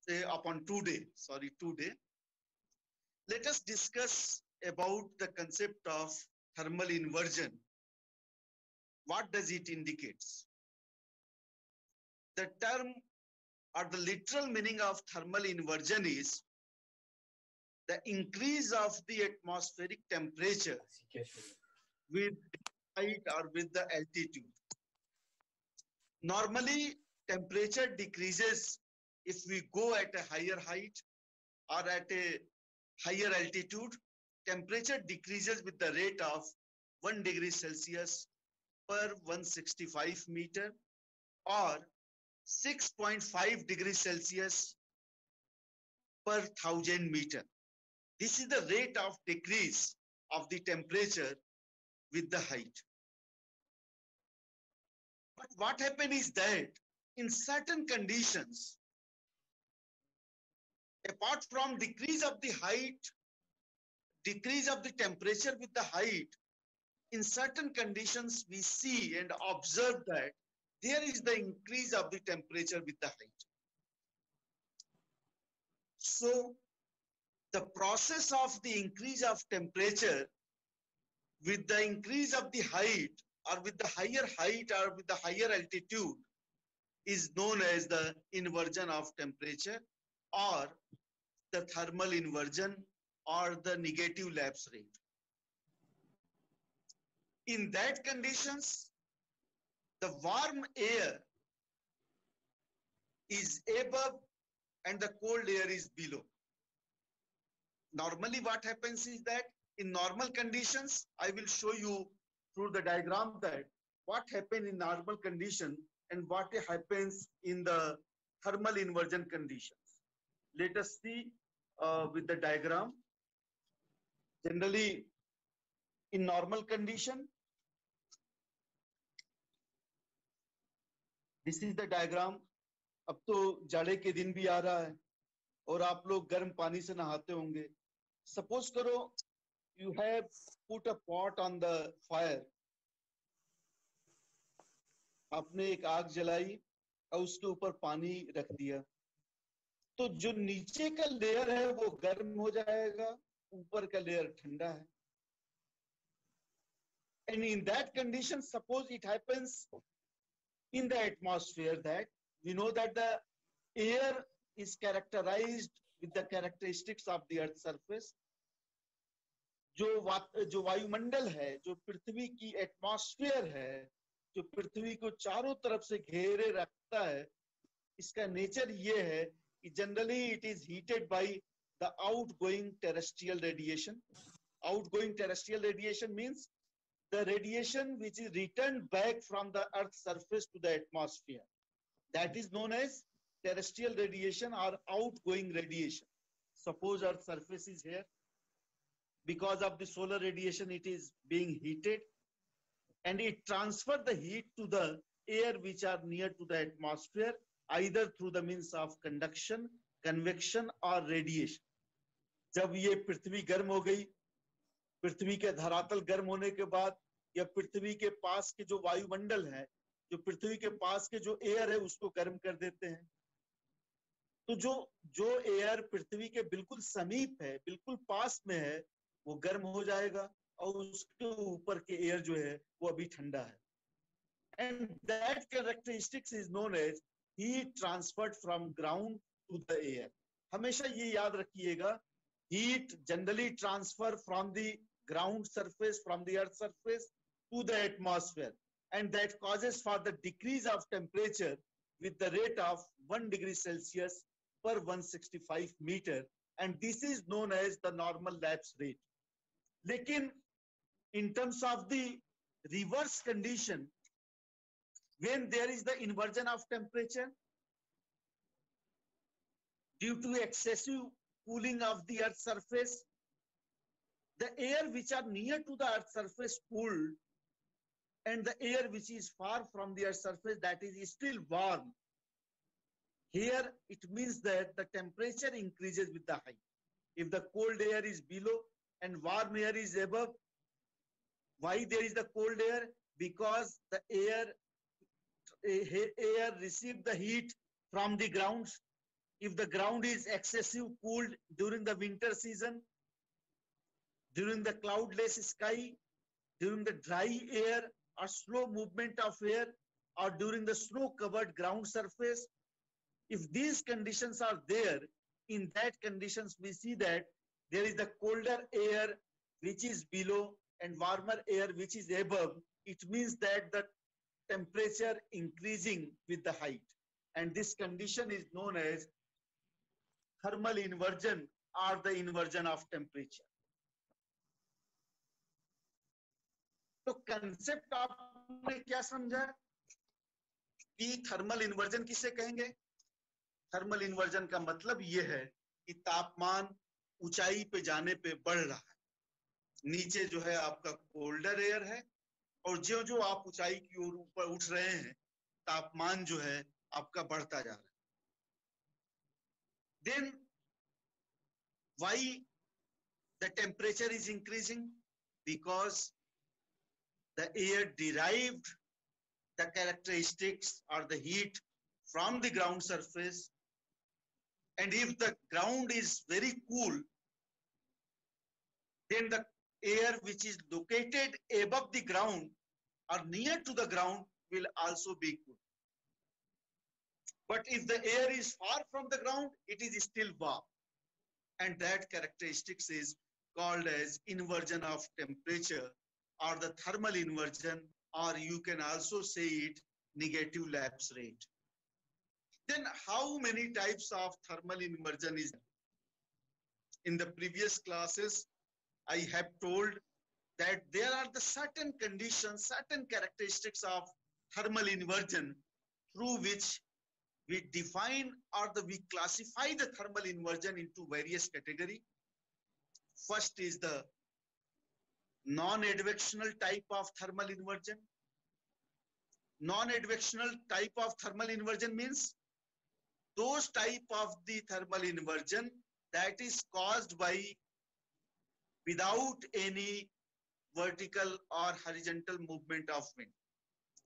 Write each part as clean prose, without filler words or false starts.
upon today, let us discuss about the concept of thermal inversion. What does it indicate? The term or the literal meaning of thermal inversion is the increase of the atmospheric temperature with height or with the altitude. Normally, temperature decreases if we go at a higher height or at a higher altitude. Temperature decreases with the rate of 1 degree Celsius per 165 meter or 6.5 degrees Celsius per 1000 meter. This is the rate of decrease of the temperature with the height. But what happens is that in certain conditions, apart from decrease of the height, decrease of the temperature with the height, in certain conditions we see and observe that there is the increase of the temperature with the height. So the process of the increase of temperature with the increase of the height or with the higher height or with the higher altitude is known as the inversion of temperature or the thermal inversion or the negative lapse rate. In that conditions, the warm air is above and the cold air is below. Normally what happens is that in normal conditions, I will show you through the diagram that what happens in normal condition and what happens in the thermal inversion conditions. Let us see with the diagram. Generally, in normal condition, this is the diagram. अब तो जाड़े के दिन भी आ रहा है और आप लोग गर्म पानी से नहाते होंगे. Suppose करो you have put a pot on the fire. आपने एक आग जलाई और उसके ऊपर पानी रख दिया, तो जो नीचे का लेयर है वो गर्म हो जाएगा, ऊपर का लेयर ठंडा है. And in that condition, suppose it happens in the atmosphere that we know that the air is characterized with the characteristics of the earth surface. जो वायुमंडल है, जो पृथ्वी की एटमॉस्फेयर है, जो पृथ्वी को चारों तरफ से घेरे रखता है, इसका नेचर ये है कि generally it is heated by the outgoing terrestrial radiation. Outgoing terrestrial radiation means the radiation which is returned back from the earth's surface to the atmosphere. That is known as terrestrial radiation or outgoing radiation. Suppose earth's surface is here. Because of the solar radiation, it is being heated and it transfers the heat to the air which are near to the atmosphere, either through the means of conduction, convection or radiation. जब ये पृथ्वी गर्म हो गई, पृथ्वी के धरातल गर्म होने के बाद या पृथ्वी के पास के जो वायुमंडल है, जो पृथ्वी के पास के जो एयर है उसको गर्म कर देते हैं. तो जो एयर पृथ्वी के बिल्कुल समीप है, बिल्कुल पास में है, वो गर्म हो जाएगा और उसके ऊपर के एयर जो है वो अभी ठंडा है. And that characteristics is known as heat transferred from ground to the air. हमेशा ये याद रखिएगा, heat generally transfer from the ground surface, from the earth surface to the atmosphere, and that causes for the decrease of temperature with the rate of 1 degree Celsius per 165 meter, and this is known as the normal lapse rate. लेकिन in terms of the reverse condition, when there is the inversion of temperature due to excessive cooling of the earth's surface, the air which are near to the earth's surface cooled and the air which is far from the earth's surface, that is still warm. Here it means that the temperature increases with the height. If the cold air is below and warm air is above, why there is the cold air? Because the air received the heat from the ground if the ground is excessive cooled during the winter season, during the cloudless sky, during the dry air or slow movement of air, or during the snow covered ground surface, if these conditions are there, in that conditions we see that there is the colder air which is below and warmer air which is above. It means that the temperature increasing with the height, and this condition is known as thermal inversion or the inversion of temperature. तो concept आपने क्या समझा कि thermal inversion किसे कहेंगे? Thermal inversion का मतलब यह है कि तापमान ऊंचाई पे जाने पे बढ़ रहा है, नीचे जो है आपका कोल्डर एयर है, और जो जो आप ऊंचाई की ओर ऊपर उठ रहे हैं तापमान जो है आपका बढ़ता जा रहा है. Then why the temperature is increasing? Because the air derived the characteristics or the heat from the ground surface, and if the ground is very cool, then the air which is located above the ground or near to the ground will also be cool. But if the air is far from the ground, it is still warm, and that characteristics is called as inversion of temperature or the thermal inversion, or you can also say it negative lapse rate. Then how many types of thermal inversion is there? In the previous classes, I have told that there are the certain conditions, certain characteristics of thermal inversion through which we define or we classify the thermal inversion into various categories. First is the non-advectional type of thermal inversion. Non-advectional type of thermal inversion means those type of the thermal inversion that is caused by without any vertical or horizontal movement of wind.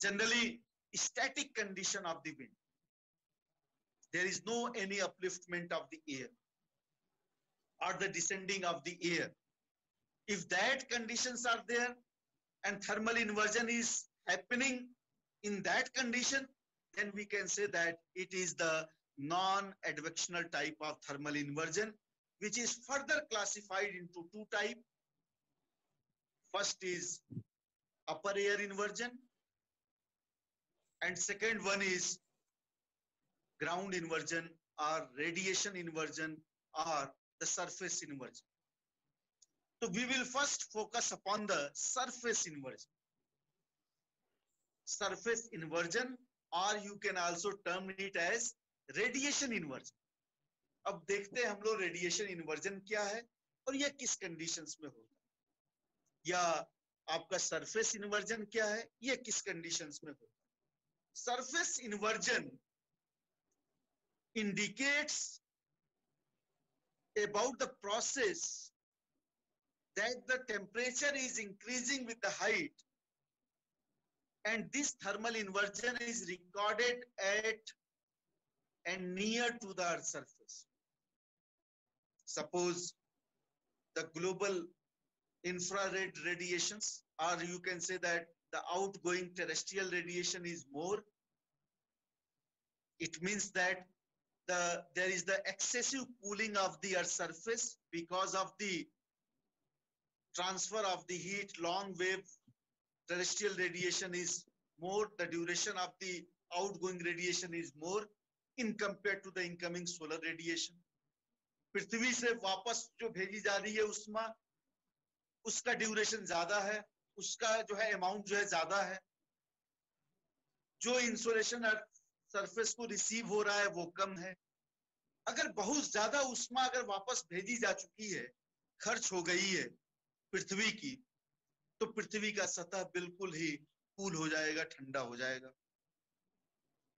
Generally, static condition of the wind. There is no any upliftment of the air or the descending of the air. If that conditions are there and thermal inversion is happening in that condition, then we can say that it is the non-advectional type of thermal inversion, which is further classified into two types. First is upper air inversion, and second one is ground inversion or radiation inversion or the surface inversion. So we will first focus upon the surface inversion. Surface inversion, or you can also term it as radiation inversion. अब देखते हैं हम लोग radiation inversion क्या है और यह किस कंडीशंस में होता है, या आपका सरफेस इन्वर्जन क्या है, यह किस कंडीशंस में होता है. Surface inversion indicates about the process that the temperature is increasing with the height, and this thermal inversion is recorded at and near to the Earth's surface. Suppose the global infrared radiations, or you can say that the outgoing terrestrial radiation is more. It means that there is the excessive cooling of the Earth's surface because of the transfer of the heat. Long wave terrestrial radiation is more, the duration of the outgoing radiation is more in compared to the incoming solar radiation. पृथ्वी से वापस जो भेजी जा रही है उष्मा, उसका duration ज्यादा है, उसका जो है अमाउंट जो है ज्यादा है. जो इंसोलेशन सरफेस को रिसीव हो रहा है वो कम है. अगर बहुत ज्यादा उष्मा अगर वापस भेजी जा चुकी है, खर्च हो गई है पृथ्वी की, तो पृथ्वी का सतह बिल्कुल ही कूल हो जाएगा, ठंडा हो जाएगा.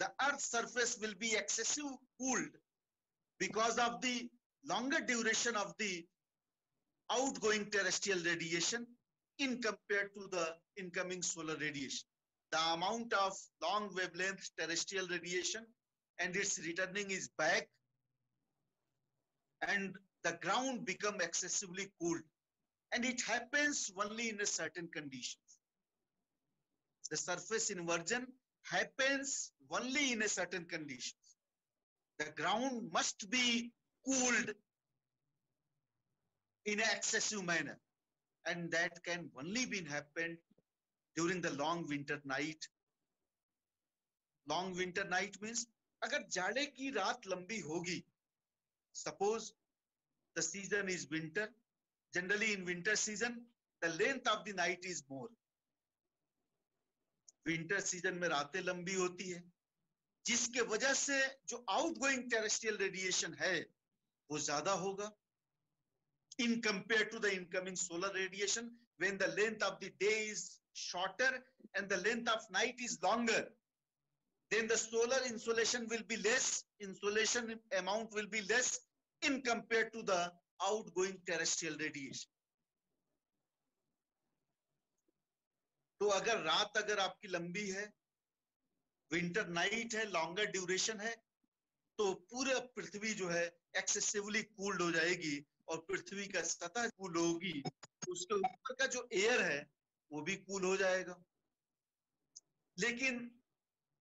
The Earth's surface will be excessively cooled because of the longer duration of the outgoing terrestrial radiation in compared to the incoming solar radiation. The amount of long wavelength terrestrial radiation and its returning is back and the ground become excessively cooled. And it happens only in a certain conditions. The surface inversion happens only in a certain conditions. The ground must be cooled in an excessive manner, and that can only be happened during the long winter night. Long winter night means अगर जाड़े की रात लंबी होगी, suppose the season is winter, generally in winter season the length of the night is more. Winter season में रातें लंबी होती है, जिसके वजह से जो outgoing terrestrial radiation है वो ज्यादा होगा in compared to the incoming solar radiation. When the length of the day is shorter and the length of night is longer, then the solar insolation will be less, insolation amount will be less in compared to the outgoing terrestrial radiation. तो अगर रात अगर आपकी लंबी है, winter night है, longer duration है, तो पूरा पृथ्वी जो है एक्सेसिवली कूल्ड हो जाएगी और पृथ्वी का सतह कूल होगी, उसके ऊपर का जो एयर है वो भी कूल हो जाएगा. लेकिन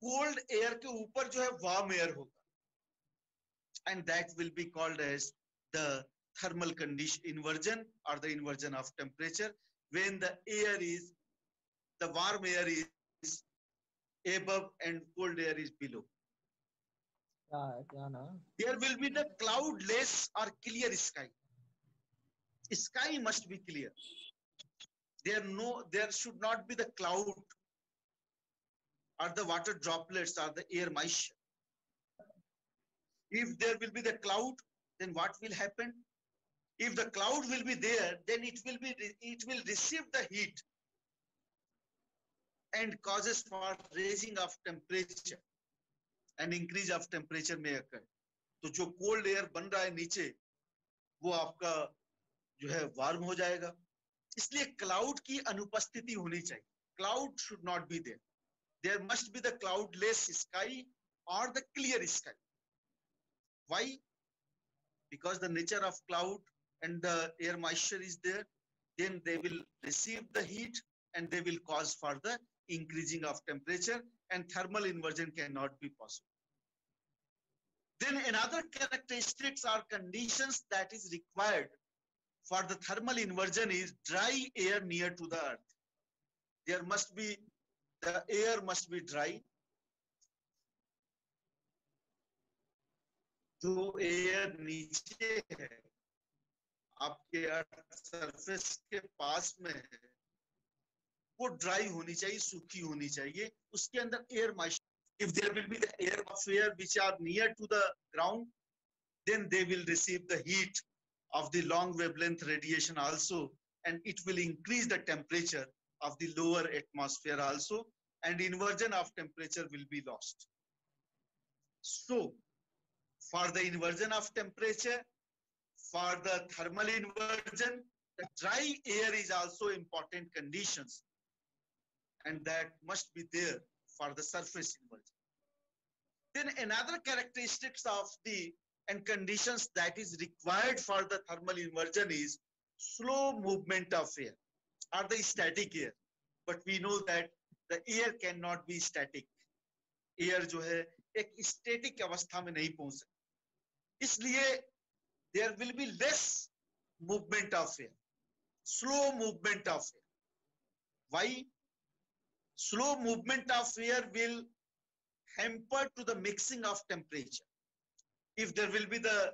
कोल्ड एयर के ऊपर जो है वार्म एयर होगा, and that will be called as the thermal condition inversion or the inversion of temperature, when the air is, the warm air is above and cold air is below. There will be the cloudless or clear sky. Sky must be clear. There should not be the cloud or the water droplets or the air moisture. If there will be the cloud, then what will happen? If the cloud will be there, then it will receive the heat and causes for raising of temperature and increase of temperature may occur. तो जो cold air बन रहा है नीचे, वो आपका जो है वार्म हो जाएगा. इसलिए क्लाउड की अनुपस्थिति होनी चाहिए. Cloud should not be there. There must be the cloudless sky or the clear sky. Why? Because the nature of cloud and the air moisture is there, then they will receive the heat and they will cause for the increasing of temperature, and thermal inversion cannot be possible. Then another characteristics or conditions that is required for the thermal inversion is dry air near to the earth. There must be, the air must be dry. जो air नीचे है आपके earth surface के पास में है, वो dry होनी चाहिए, सूखी होनी चाहिए. उसके अंदर air moisture, if there will be the air of air which are near to the ground, then they will receive the heat of the long wavelength radiation also, and it will increase the temperature of the lower atmosphere also, and inversion of temperature will be lost. So for the inversion of temperature, for the thermal inversion, the dry air is also important conditions, and that must be there for the surface inversion. Then another characteristics of the and conditions that is required for the thermal inversion is slow movement of air or the static air. But we know that the air cannot be static. Air जो है एक static अवस्था में नहीं पहुंच सकती. इसलिए there will be less movement of air, slow movement of air. Why? Slow movement of air will hamper to the mixing of temperature. If there will be the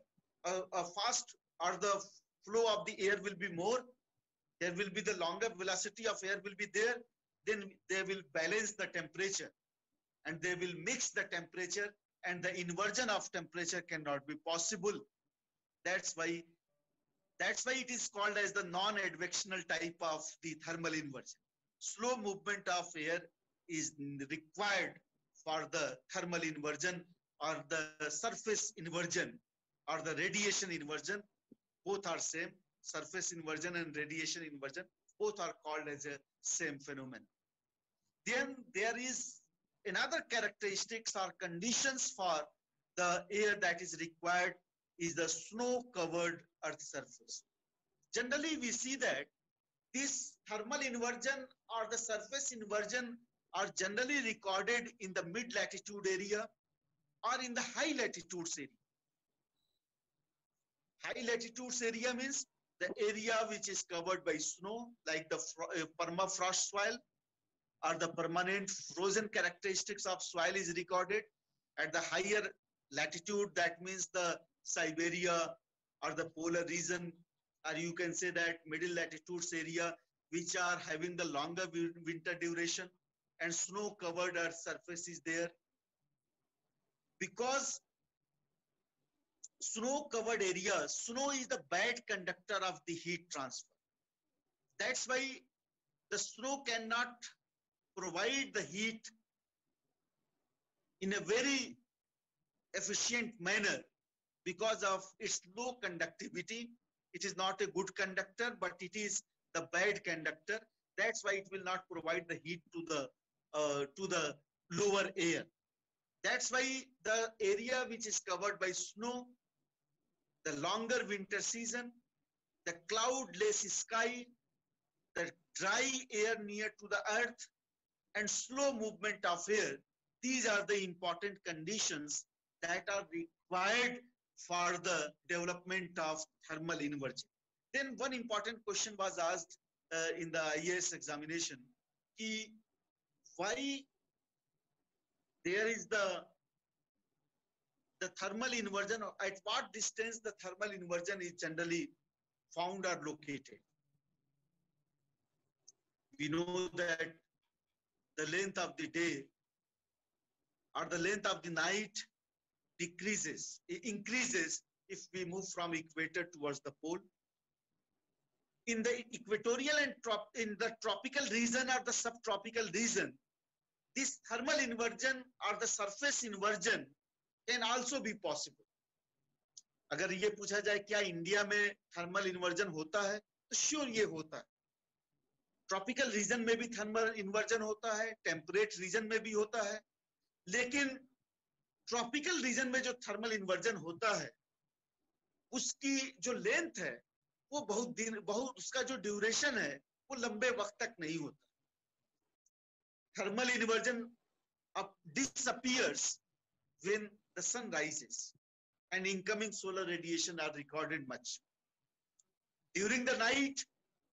fast or the flow of the air will be more, there will be the longer velocity of air will be there, then they will balance the temperature and they will mix the temperature, and the inversion of temperature cannot be possible. That's why it is called as the non-advectional type of the thermal inversion. Slow movement of air is required for the thermal inversion or the surface inversion or the radiation inversion. Both are same. Surface inversion and radiation inversion, both are called as a same phenomenon. Then there is another characteristics or conditions for the air that is required is the snow-covered Earth surface. Generally, we see that this thermal inversion or the surface inversion are generally recorded in the mid-latitude area or in the high latitudes area. High latitudes area means the area which is covered by snow, like the permafrost soil or the permanent frozen characteristics of soil is recorded. At the higher latitude, that means the Siberia or the polar region, or you can say that middle latitudes area, which are having the longer winter duration and snow covered earth surface is there. Because snow covered area, snow is the bad conductor of the heat transfer. That's why the snow cannot provide the heat in a very efficient manner because of its low conductivity. It is not a good conductor, but it is the bad conductor. That's why it will not provide the heat to the lower air. That's why the area which is covered by snow, the longer winter season, the cloudless sky, the dry air near to the earth, and slow movement of air, these are the important conditions that are required for the development of thermal inversion. Then one important question was asked in the IAS examination, why there is the thermal inversion, at what distance the thermal inversion is generally found or located. We know that the length of the day or the length of the night increases if we move from equator towards the pole. In the equatorial and in the tropical region or the subtropical region, this thermal inversion or the surface inversion can also be possible. अगर ये पूछा जाए क्या India में thermal inversion होता है, तो sure ये होता है. ट्रॉपिकल रीजन में भी थर्मल इन्वर्जन होता है, टेम्परेट रीजन में भी होता है, लेकिन ट्रॉपिकल रीजन में जो थर्मल इन्वर्जन होता है उसकी जो लेंथ है वो बहुत उसका जो ड्यूरेशन है वो लंबे वक्त तक नहीं होता. Thermal inversion disappears when the sun rises and incoming solar radiation are recorded much. During the night,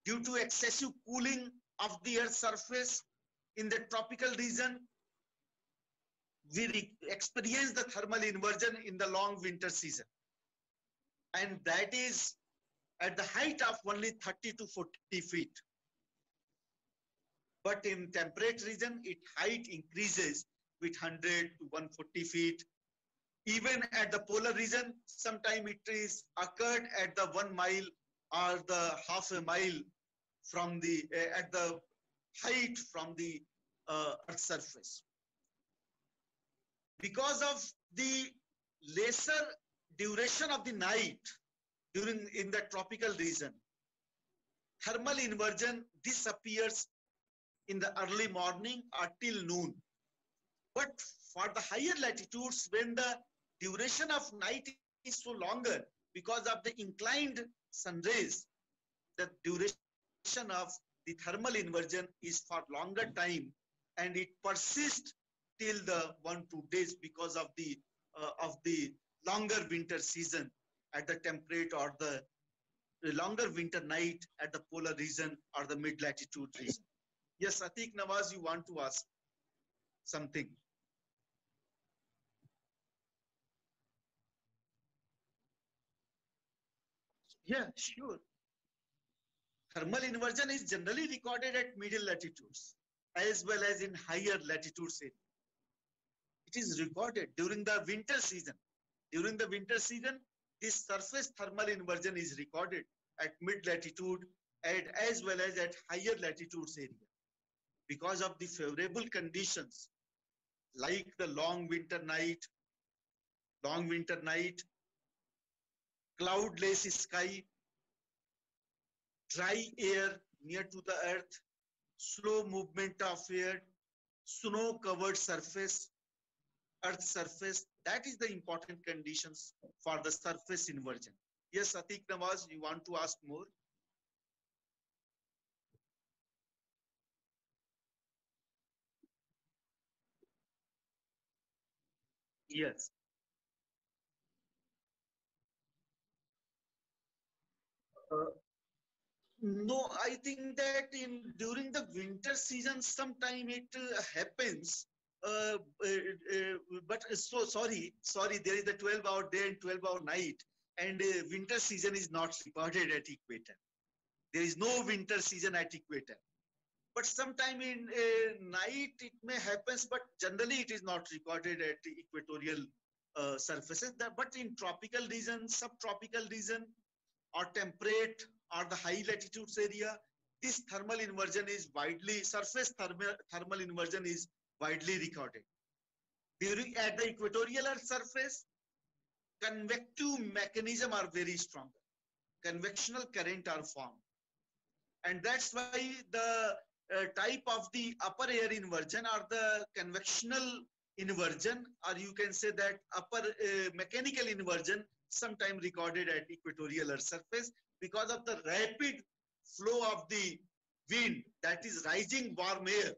due to excessive cooling of the earth's surface in the tropical region, we experience the thermal inversion in the long winter season. And that is at the height of only 30 to 40 feet. But in temperate region, its height increases with 100 to 140 feet. Even at the polar region, sometimes it is occurred at the 1 mile or the half a mile from the, at the height from the Earth's surface. Because of the lesser duration of the night in the tropical region, thermal inversion disappears in the early morning or till noon. But for the higher latitudes, when the duration of night is so longer because of the inclined sun rays, the duration of the thermal inversion is for longer time and it persists till the 1 to 2 days because of the longer winter season at the temperate or the longer winter night at the polar region or the mid latitude region. Yes, Atiq Nawaz, you want to ask something? Yeah, sure. Thermal inversion is generally recorded at middle latitudes as well as in higher latitudes. It is recorded during the winter season. During the winter season, this surface thermal inversion is recorded at mid latitude and as well as at higher latitudes area. Because of the favorable conditions like the long winter night, cloudless sky, dry air near to the earth, slow movement of air, snow covered surface, earth surface, That is the important conditions for the surface inversion. Yes, Atiq Nawaz, you want to ask more? Yes. Uh, no, I think that in during the winter season, sometime it happens. Uh, but so sorry, there is a 12-hour day and 12-hour night, and winter season is not recorded at equator. There is no winter season at equator. But sometime in night it may happen, but generally it is not recorded at equatorial surfaces. But in tropical region, subtropical region, or temperate or the high latitudes area, this thermal inversion is widely, surface thermal inversion is widely recorded. During at the equatorial Earth surface, convective mechanism are very strong. Convectional current are formed. And that's why the type of the upper air inversion or the convectional inversion, or you can say that upper mechanical inversion, sometime recorded at equatorial Earth surface because of the rapid flow of the wind, that is rising warm air.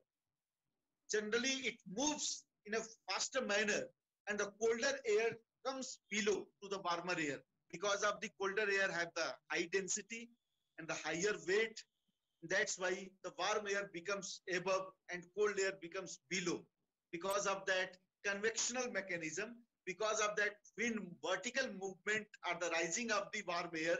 Generally, it moves in a faster manner, and the colder air comes below to the warmer air because of the colder air have the high density and the higher weight. That's why the warm air becomes above and cold air becomes below. Because of that convectional mechanism, because of that wind vertical movement or the rising of the warm air,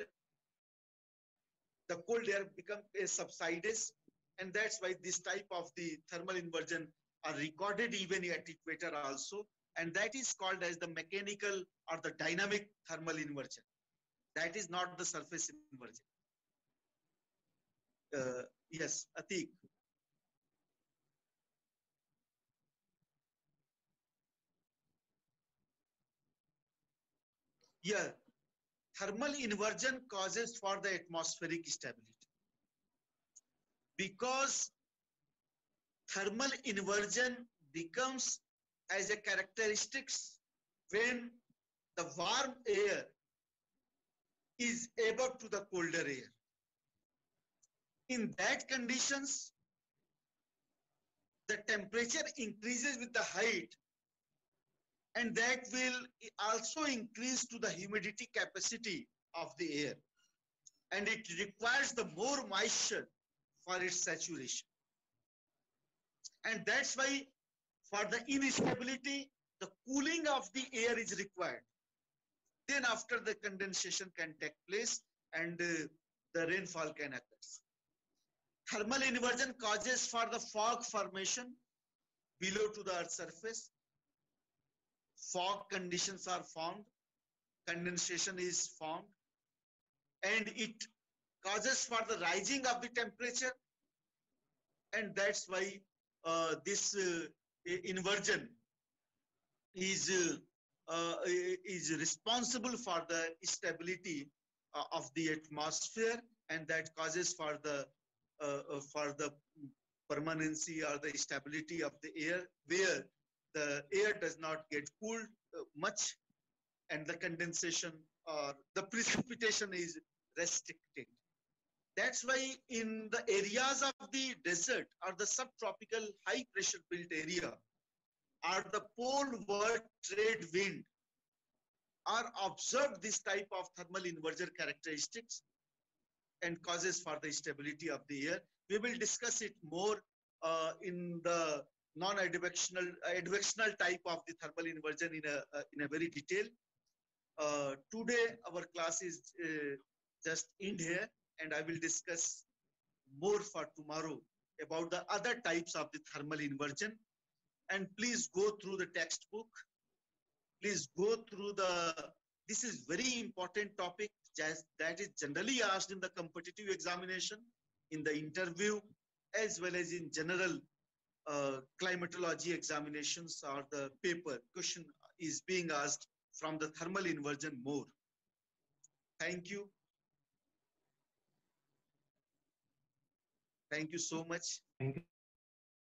the cold air becomes a subsides. And that's why this type of the thermal inversion are recorded even at equator also. And that is called as the mechanical or the dynamic thermal inversion. That is not the surface inversion. Yes, Atiq. Yeah, thermal inversion causes for the atmospheric stability. Because thermal inversion becomes as a characteristics when the warm air is above to the colder air. In that conditions, the temperature increases with the height, and that will also increase to the humidity capacity of the air. And it requires the more moisture for its saturation. And that's why for the instability, the cooling of the air is required. Then after the condensation can take place and the rainfall can occur. Thermal inversion causes for the fog formation below to the earth surface. Fog conditions are formed, condensation is formed, and it causes for the rising of the temperature. And that's why this inversion is responsible for the stability of the atmosphere, and that causes for the permanency or the stability of the air, where the air does not get cooled much, and the condensation or the precipitation is restricted. That's why in the areas of the desert or the subtropical high pressure built area, or the poleward trade wind, are observed this type of thermal inversion characteristics and causes for the stability of the air. We will discuss it more in the non-advectional type of the thermal inversion in a very detail. Today our class is just end here, and I will discuss more for tomorrow about the other types of the thermal inversion. And please go through the textbook. Please go through this is very important topic that is generally asked in the competitive examination, in the interview, as well as in general climatology examinations, or the paper question is being asked from the thermal inversion more. Thank you. Thank you so much. Thank you.